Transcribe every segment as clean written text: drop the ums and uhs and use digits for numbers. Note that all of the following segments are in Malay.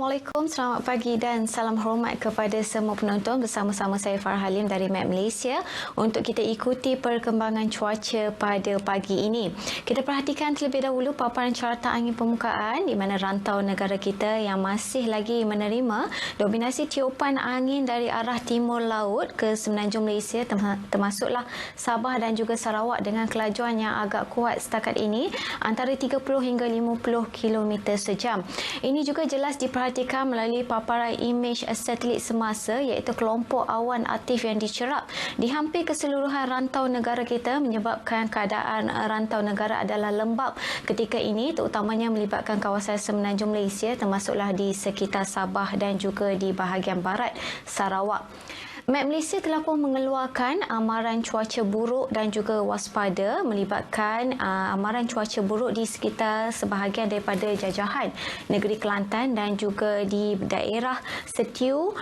Assalamualaikum, selamat pagi dan salam hormat kepada semua penonton. Bersama-sama saya Farah Halim dari Map Malaysia untuk kita ikuti perkembangan cuaca pada pagi ini. Kita perhatikan terlebih dahulu paparan carta angin permukaan di mana rantau negara kita yang masih lagi menerima dominasi tiupan angin dari arah timur laut ke semenanjung Malaysia, termasuklah Sabah dan juga Sarawak dengan kelajuan yang agak kuat setakat ini antara 30 hingga 50 km sejam. Ini juga jelas diperhatikan melalui paparan imej satelit semasa iaitu kelompok awan aktif yang dicerap di hampir keseluruhan rantau negara kita menyebabkan keadaan rantau negara adalah lembap ketika ini, terutamanya melibatkan kawasan semenanjung Malaysia termasuklah di sekitar Sabah dan juga di bahagian barat Sarawak. Map Malaysia telah pun mengeluarkan amaran cuaca buruk dan juga waspada melibatkan amaran cuaca buruk di sekitar sebahagian daripada jajahan negeri Kelantan dan juga di daerah Setiu,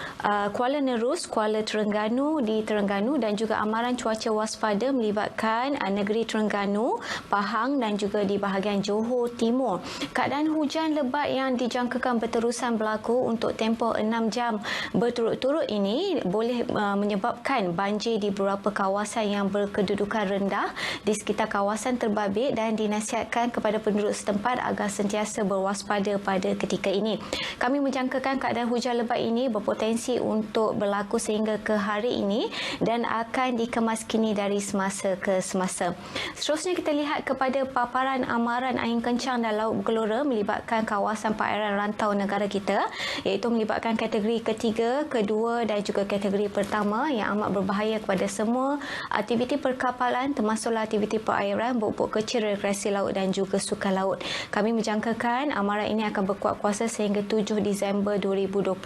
Kuala Nerus, Kuala Terengganu di Terengganu dan juga amaran cuaca waspada melibatkan negeri Terengganu, Pahang dan juga di bahagian Johor Timur. Keadaan hujan lebat yang dijangkakan berterusan berlaku untuk tempoh 6 jam berturut-turut ini boleh menyebabkan banjir di beberapa kawasan yang berkedudukan rendah di sekitar kawasan terbabit dan dinasihatkan kepada penduduk setempat agar sentiasa berwaspada pada ketika ini. Kami menjangkakan keadaan hujan lebat ini berpotensi untuk berlaku sehingga ke hari ini dan akan dikemaskini dari semasa ke semasa. Seterusnya kita lihat kepada paparan amaran angin kencang dan laut bergelora melibatkan kawasan perairan rantau negara kita iaitu melibatkan kategori ketiga, kedua dan juga kategori pertama yang amat berbahaya kepada semua aktiviti perkapalan termasuklah aktiviti perairan, bot-bot kecil, rekreasi laut dan juga sukan laut. Kami menjangkakan amaran ini akan berkuat kuasa sehingga 7 Disember 2021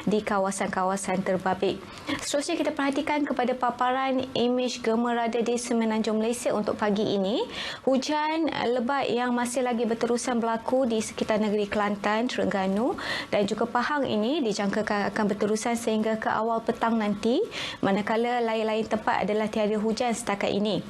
di kawasan-kawasan terbabit. Seterusnya kita perhatikan kepada paparan imej gema rada di semenanjung Malaysia untuk pagi ini. Hujan lebat yang masih lagi berterusan berlaku di sekitar negeri Kelantan, Terengganu dan juga Pahang ini dijangkakan akan berterusan sehingga ke awal petang nanti, manakala lain-lain tempat adalah tiada hujan setakat ini.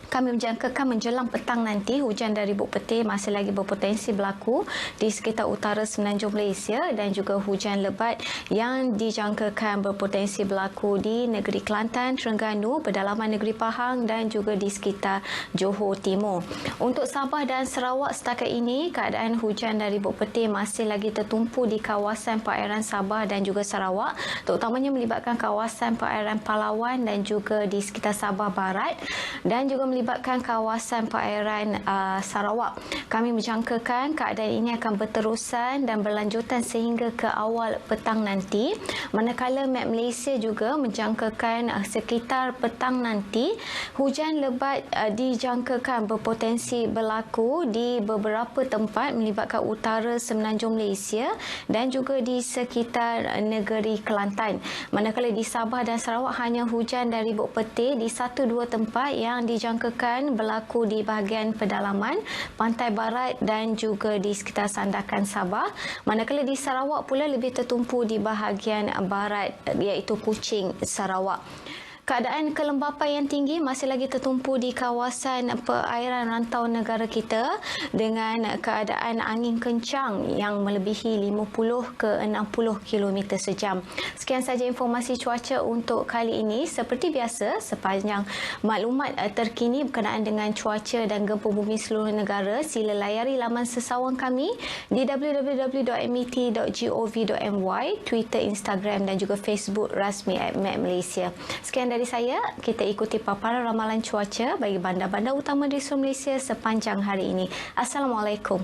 Kami menjangkakan menjelang petang nanti, hujan dari buk petir masih lagi berpotensi berlaku di sekitar utara semenanjung Malaysia dan juga hujan lebat yang dijangkakan berpotensi berlaku di negeri Kelantan, Terengganu, pedalaman negeri Pahang dan juga di sekitar Johor Timur. Untuk Sabah dan Sarawak setakat ini, keadaan hujan dari buk petir masih lagi tertumpu di kawasan perairan Sabah dan juga Sarawak, terutamanya melibatkan kawasan perairan Palawan dan juga di sekitar Sabah Barat dan juga melibatkan kawasan perairan Sarawak. Kami menjangkakan keadaan ini akan berterusan dan berlanjutan sehingga ke awal petang nanti. Manakala Map Malaysia juga menjangkakan sekitar petang nanti, hujan lebat dijangkakan berpotensi berlaku di beberapa tempat melibatkan utara semenanjung Malaysia dan juga di sekitar negeri Kelantan. Manakala di Sabah dan Sarawak hanya hujan dari buk petir di 1-2 tempat yang dijangkakan berlaku di bahagian pedalaman, pantai barat dan juga di sekitar sandakan Sabah. Manakala di Sarawak pula lebih tertumpu di bahagian barat iaitu Kuching, Sarawak. Keadaan kelembapan yang tinggi masih lagi tertumpu di kawasan perairan rantau negara kita dengan keadaan angin kencang yang melebihi 50 ke 60 km sejam. Sekian saja informasi cuaca untuk kali ini. Seperti biasa, sepanjang maklumat terkini berkenaan dengan cuaca dan gempa bumi seluruh negara, sila layari laman sesawang kami di www.met.gov.my, Twitter, Instagram dan juga Facebook rasmi @Map Malaysia. Sekian dari saya, kita ikuti paparan ramalan cuaca bagi bandar-bandar utama di seluruh Malaysia sepanjang hari ini. Assalamualaikum.